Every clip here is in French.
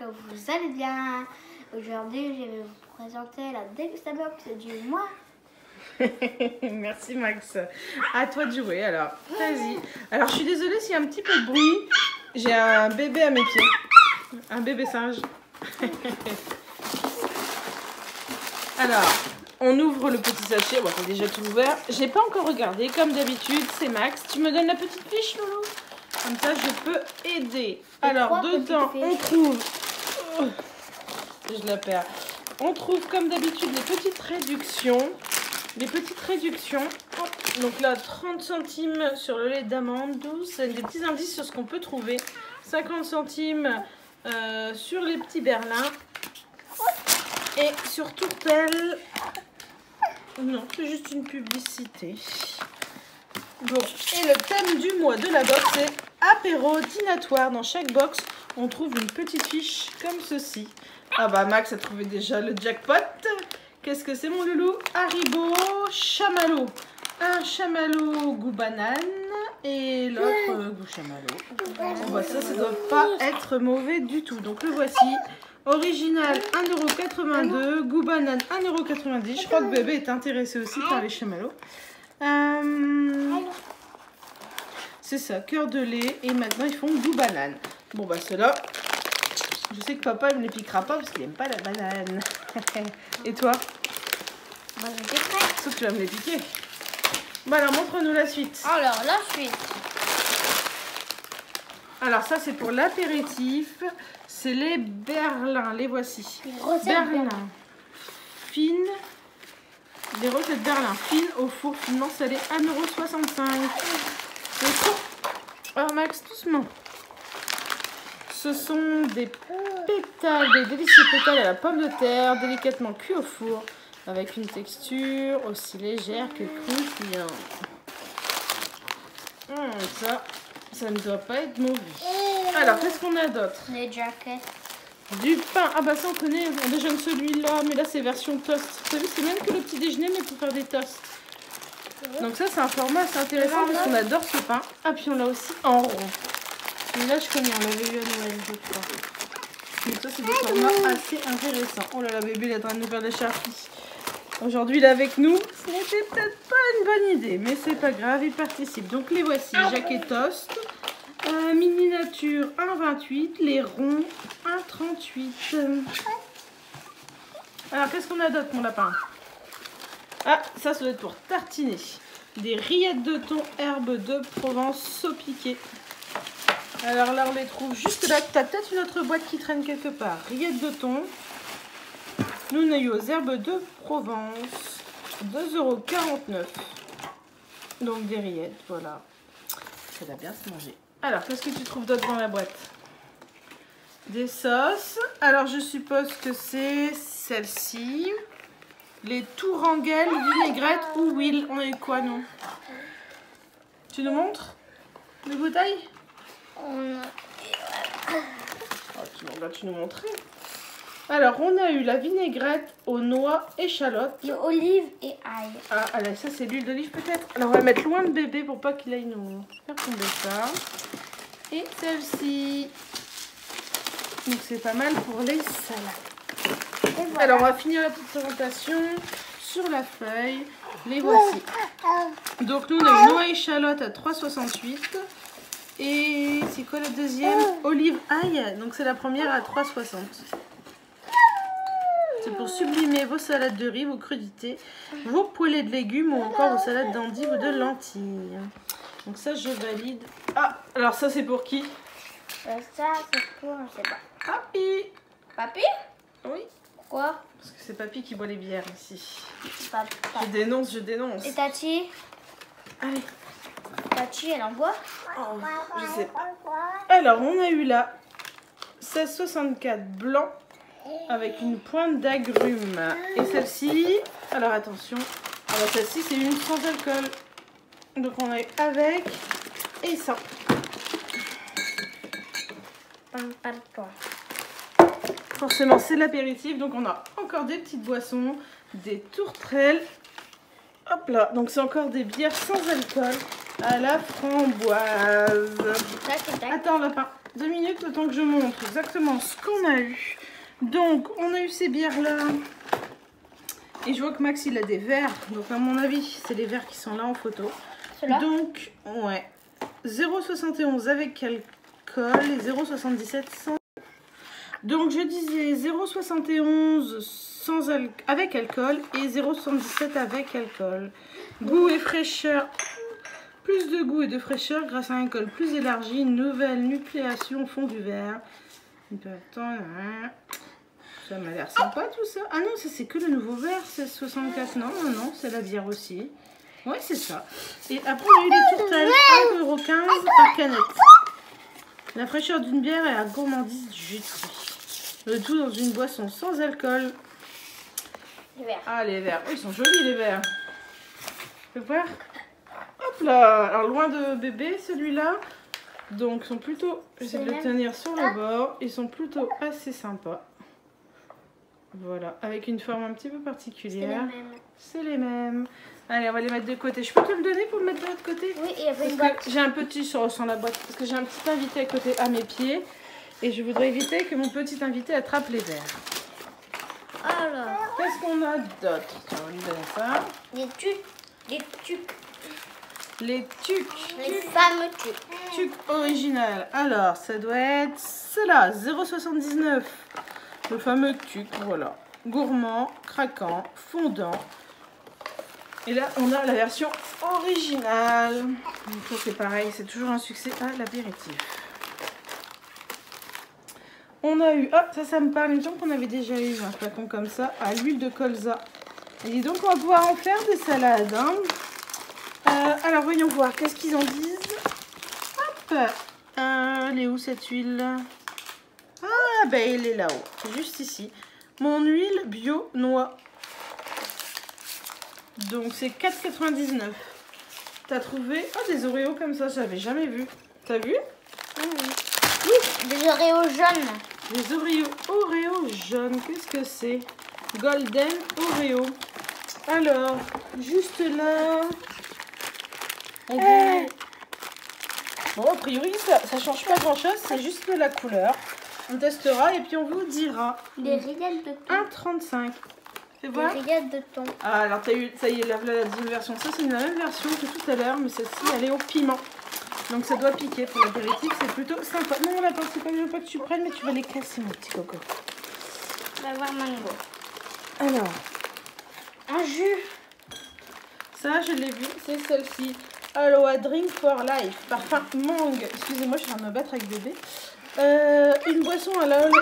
que vous allez bien. Aujourd'hui, je vais vous présenter la Degustabox du mois. Merci Max. À toi de jouer alors. Vas-y. Alors je suis désolée s'il y a un petit peu de bruit. J'ai un bébé à mes pieds. Un bébé singe. Alors, on ouvre le petit sachet. Bon, c'est déjà tout ouvert. J'ai pas encore regardé. Comme d'habitude, c'est Max. Tu me donnes la petite fiche, Loulou? Comme ça, je peux aider. Alors, dedans, on trouve... Oh, je la perds. On trouve, comme d'habitude, les petites réductions. Les petites réductions. Donc là, 30 centimes sur le lait d'amande, 12. C'est des petits indices sur ce qu'on peut trouver. 50 centimes sur les petits berlins. Et sur Tourtel. Non, c'est juste une publicité. Bon, et le thème du mois de la box, c'est apéro dînatoire. Dans chaque box, on trouve une petite fiche comme ceci. Ah bah Max a trouvé déjà le jackpot. Qu'est-ce que c'est mon loulou? Haribo chamallow. Un chamallow goût banane et l'autre goût chamallow. Bon bah ça doit pas être mauvais du tout. Donc le voici. Original 1,82 €, goût banane 1,90 €. Je crois que bébé est intéressé aussi par les chamallows. C'est ça, cœur de lait. Et maintenant ils font goût banane. Bon bah ceux-là, je sais que papa il ne les piquera pas parce qu'il n'aime pas la banane. Et toi? Moi, je piquerai. Sauf que tu vas me les piquer. Bon alors montre-nous la suite. Alors, la suite. Alors ça c'est pour l'apéritif. C'est les berlins, les voici. Berlin fines. Les recettes berlin fines au four finement salé 1,65 €. Oh Max, doucement. Ce sont des pétales, des délicieux pétales à la pomme de terre, délicatement cuits au four, avec une texture aussi légère que croustillante. Ça ne doit pas être mauvais. Alors, qu'est-ce qu'on a d'autre? Les jackets. Du pain. Ah bah ça on connaît, on déjeune celui-là, mais là c'est version toast. Vous savez, c'est même que le petit déjeuner, mais pour faire des toasts. Donc ça c'est un format assez intéressant parce qu'on adore ce pain. Ah puis on l'a aussi en rond. Celui-là je connais, on l'avait eu à Noël je crois. Donc ça c'est des formats assez intéressants. Oh là là, bébé il est en train de nous faire des charpis. Aujourd'hui il est avec nous. Ce n'était peut-être pas une bonne idée, mais c'est pas grave, il participe. Donc les voici, jacket toast. Mini nature 1,28, les ronds 1,38. Alors qu'est-ce qu'on a d'autre mon lapin? Ah, ça doit être pour tartiner. Des rillettes de thon, herbes de Provence, saupiquées. Alors là on les trouve juste là. Tu as peut-être une autre boîte qui traîne quelque part. Rillettes de thon. Nous on a eu aux herbes de Provence. 2,49 €. Donc des rillettes, voilà. Ça va bien se manger. Alors, qu'est-ce que tu trouves d'autre dans la boîte? Des sauces. Alors, je suppose que c'est celle-ci. Les tourangelles, vinaigrette ou huile. On a eu quoi, non? Tu nous montres les bouteilles? Oh, tu nous montrer. Alors, on a eu la vinaigrette aux noix, échalotes. Et olive et ail. Ah, allez, ça c'est l'huile d'olive peut-être. Alors, on va mettre loin de bébé pour pas qu'il aille nous faire tomber ça. Et celle-ci. Donc, c'est pas mal pour les salades. Et voilà. Alors, on va finir la petite présentation sur la feuille. Les voici. Donc, nous, on a une noix échalote à 3,68 €. Et c'est quoi la deuxième? Olive ail. Donc, c'est la première à 3,60 €. C'est pour sublimer vos salades de riz, vos crudités, vos poêlées de légumes ou encore vos salades d'endives ou de lentilles. Donc ça, je valide. Ah, alors ça, c'est pour qui? Ça, c'est pour, je sais pas. Papy. Papy? Oui. Pourquoi? Parce que c'est Papy qui boit les bières ici. Papa. Je dénonce, je dénonce. Et Tati? Allez. Tati, elle en boit? Oh, je sais pas. Alors, on a eu là 16,64 blanc. Avec une pointe d'agrumes. Et celle-ci, alors attention, alors celle-ci c'est une sans alcool. Donc on a eu avec et sans. Forcément c'est l'apéritif, donc on a encore des petites boissons, des tourterelles. Hop là, donc c'est encore des bières sans alcool à la framboise. Tac, tac. Attends lapin. 2 minutes le temps que je montre exactement ce qu'on a eu. Donc, on a eu ces bières-là. Et je vois que Max, il a des verres. Donc, à mon avis, c'est les verres qui sont là en photo. Donc, ouais. 0,71 avec alcool et 0,77 sans. Donc, je disais 0,71 avec alcool et 0,77 avec alcool. Goût et fraîcheur. Plus de goût et de fraîcheur grâce à un alcool plus élargi. Une nouvelle nucléation au fond du verre. Ça m'a l'air sympa tout ça. Ah non, ça c'est que le nouveau verre, c'est 64. Non, non, non, c'est la bière aussi. Ouais, c'est ça. Et après, on a eu les tourtelles, 1,15 € par canette. La fraîcheur d'une bière et la gourmandise du jus de fruits. Le tout dans une boisson sans alcool. Les verres. Ah, les verres. Oh, ils sont jolis, les verres. Fais voir. Hop là. Alors, loin de bébé, celui-là. Donc, ils sont plutôt... J'essaie de le tenir sur le bord. Ils sont plutôt assez sympas. Voilà, avec une forme un petit peu particulière. C'est les mêmes. Allez, on va les mettre de côté. Je peux te le donner pour le mettre de l'autre côté? Oui, il y avait une boîte. J'ai un petit sans la boîte. Parce que j'ai un petit invité à côté, à mes pieds. Et je voudrais éviter que mon petit invité attrape les verres. Alors, qu'est-ce qu'on a d'autre? On va lui donner ça. les tucs. Les tucs. Les tucs. Les fameux tucs. Tuc original. Alors, ça doit être cela, 0,79. Le fameux tuc, voilà. Gourmand, craquant, fondant. Et là, on a la version originale. Donc ça, c'est pareil, c'est toujours un succès à l'apéritif. On a eu, ça me parle, une qu'on avait déjà eu un flacon comme ça, à l'huile de colza. Et donc, on va pouvoir en faire des salades. Hein. Alors, voyons voir, qu'est-ce qu'ils en disent. Hop, elle est où cette huile? Ah, ben il est là-haut, c'est juste ici. Mon huile bio noix. Donc c'est 4,99. T'as trouvé des Oreos comme ça, j'avais jamais vu. T'as vu? Des Oreos jaunes. Des Oreos jaunes, qu'est-ce que c'est? Golden Oreo. Alors, juste là. Bon, a priori, ça change pas grand-chose, c'est juste la couleur. On testera et puis on vous dira. Des rillettes de thon. 1,35. Fais voir. Des rillettes de thon. Ah, alors t'as eu, ça y est, la deuxième version. Ça, c'est la même version que tout à l'heure, mais celle-ci, elle est au piment. Donc ça doit piquer pour l'apéritif, c'est plutôt sympa. Non, attends, c'est pas, je veux pas que tu prennes, mais tu vas les casser, mon petit coco. On va voir mango. Alors, un jus. Ça, je l'ai vu, c'est celle-ci. Aloha Drink for Life, parfum mangue. Excusez-moi, je suis en train de me battre avec bébé. Une boisson à l'aloe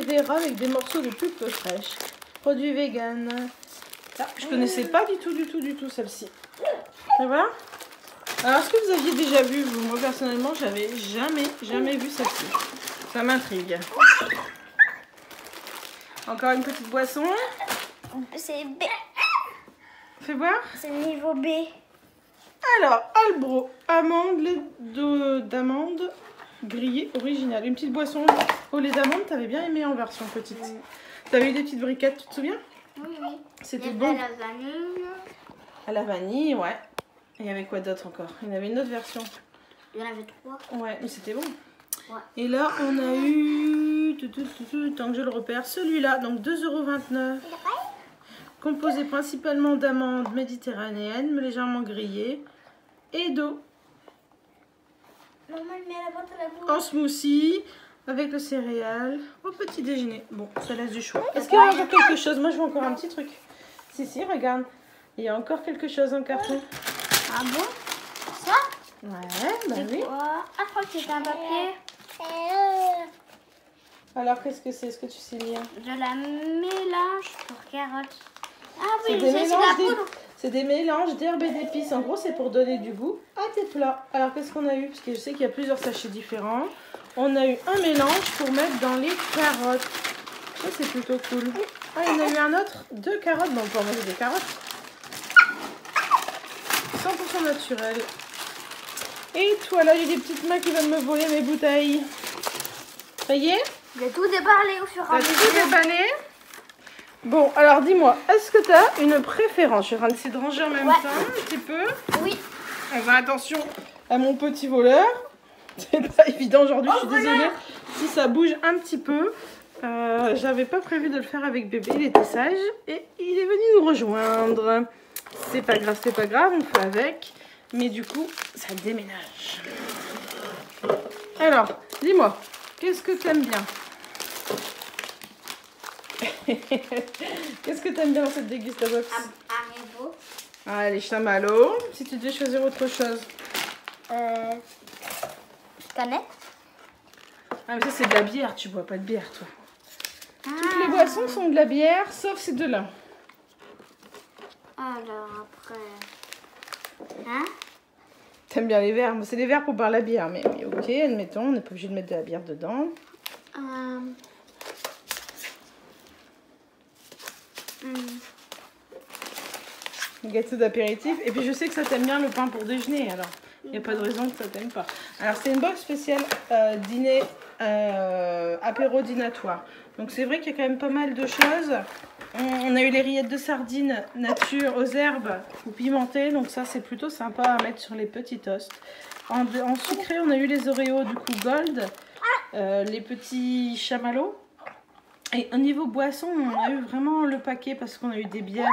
vera avec des morceaux de pulpe fraîche. Produit vegan. Ah, je connaissais pas du tout celle-ci. Ça va? Alors, est-ce que vous aviez déjà vu, vous? Moi, personnellement, j'avais jamais vu celle-ci. Ça m'intrigue. Encore une petite boisson. C'est B. Fais voir. C'est niveau B. Alors, Albro, d'amande grillée originale. Une petite boisson au lait d'amande, t'avais bien aimé en version petite. T'avais eu des petites briquettes, tu te souviens? Oui. C'était bon. À la vanille. À la vanille, ouais. Et il y avait quoi d'autre encore? Il y en avait une autre version. Il y en avait 3. Ouais, mais c'était bon. Ouais. Et là, on a eu, tant que je le repère, celui-là, donc 2,29 €. Composé principalement d'amandes méditerranéennes, mais légèrement grillées, et d'eau. Maman, elle met la boîte à la bouche. En smoothie, avec le céréal, au petit déjeuner. Bon, ça laisse du choix. Est-ce qu'il y a encore quelque chose? Moi, je vois encore un petit truc. Si, regarde. Il y a encore quelque chose en carton. Ah bon? Ça? Ouais, bah oui. Ah, je crois que c'est un papier. Alors, qu'est-ce que c'est? Est-ce que tu sais lire? De la mélange pour carottes. Ah oui, c'est c'est la poudre. C'est des mélanges d'herbes et d'épices. En gros, c'est pour donner du goût à tes plats. Alors, qu'est-ce qu'on a eu? Parce que je sais qu'il y a plusieurs sachets différents. On a eu un mélange pour mettre dans les carottes. Ça, c'est plutôt cool. Ah, il y en a eu un autre. 2 carottes. Bon, on peut en manger des carottes. 100% naturel. Et toi, là, j'ai des petites mains qui veulent me voler mes bouteilles. Ça y est? J'ai tout déballé au fur et à T'as mesure. tout déballé? Bon, alors dis-moi, est-ce que tu as une préférence? Je suis en train d'essayer de ranger en même temps un petit peu. Oui. On va attention à mon petit voleur. C'est pas évident aujourd'hui, je suis voilà. désolée si ça bouge un petit peu. J'avais pas prévu de le faire avec bébé, il était sage et il est venu nous rejoindre. C'est pas grave, on fait avec. Mais du coup, ça déménage. Alors, dis-moi, qu'est-ce que t'aimes bien? Qu'est-ce que t'aimes bien dans cette dégustabox? Haribo. Ah, les chamallows. Si tu devais choisir autre chose. Canette. Ah, mais ça, c'est de la bière. Tu bois pas de bière, toi. Toutes les boissons sont de la bière, sauf ces deux-là. Alors après. Hein? T'aimes bien les verres? C'est des verres pour boire la bière, mais oui, ok, admettons, on n'est pas obligé de mettre de la bière dedans. Gâteau d'apéritif. Et puis je sais que ça t'aime bien le pain pour déjeuner, alors il n'y a pas de raison que ça t'aime pas. Alors c'est une box spéciale dîner apéro dînatoire. Donc c'est vrai qu'il y a quand même pas mal de choses. On a eu les rillettes de sardines nature aux herbes ou pimentées, donc ça c'est plutôt sympa à mettre sur les petits toasts. En sucré, on a eu les Oreos du coup Gold, les petits chamallows. Et au niveau boisson, on a eu vraiment le paquet parce qu'on a eu des bières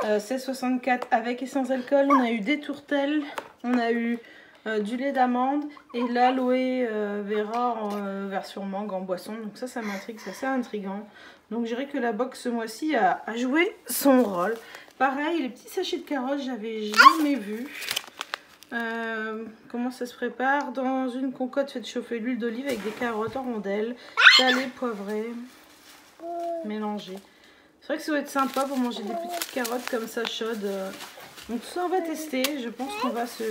16,64 avec et sans alcool. On a eu des tourtelles, on a eu du lait d'amande et l'aloe vera en version mangue en boisson. Donc ça m'intrigue, c'est assez intriguant. Donc je dirais que la box ce mois-ci a joué son rôle. Pareil, les petits sachets de carottes, j'avais jamais vu. Comment ça se prépare? Dans une cocotte, faites chauffer l'huile d'olive avec des carottes en rondelles, salées, poivrées, mélangées. C'est vrai que ça va être sympa pour manger des petites carottes comme ça chaudes. Donc tout ça on va tester. Je pense qu'on va se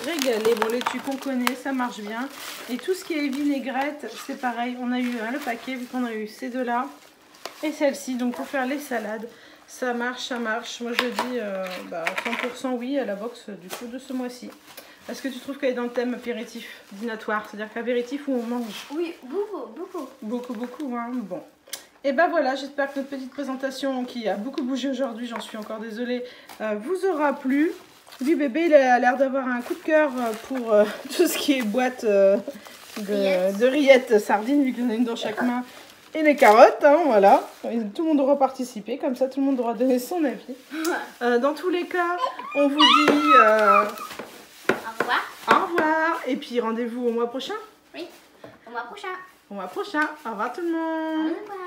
régaler. Bon, les trucs qu'on connaît, ça marche bien. Et tout ce qui est vinaigrette, c'est pareil. On a eu le paquet vu qu'on a eu ces deux-là et celle-ci. Donc pour faire les salades, ça marche, ça marche. Moi je dis 100% oui à la box du coup de ce mois-ci. Est-ce que tu trouves qu'elle est dans le thème apéritif dînatoire? C'est-à-dire qu'apéritif où on mange? Oui, beaucoup. Beaucoup, hein. Bon. Et ben voilà, j'espère que notre petite présentation qui a beaucoup bougé aujourd'hui, j'en suis encore désolée, vous aura plu. Lui bébé, il a l'air d'avoir un coup de cœur pour tout ce qui est boîte de rillettes sardines, vu qu'il y en a une dans chaque main. Et les carottes, hein, voilà. Et tout le monde aura participé, comme ça tout le monde aura donné son avis. Dans tous les cas, on vous dit Au revoir. au revoir. Et puis rendez-vous au mois prochain. Oui, au mois prochain. Au mois prochain. Au revoir tout le monde. Au revoir.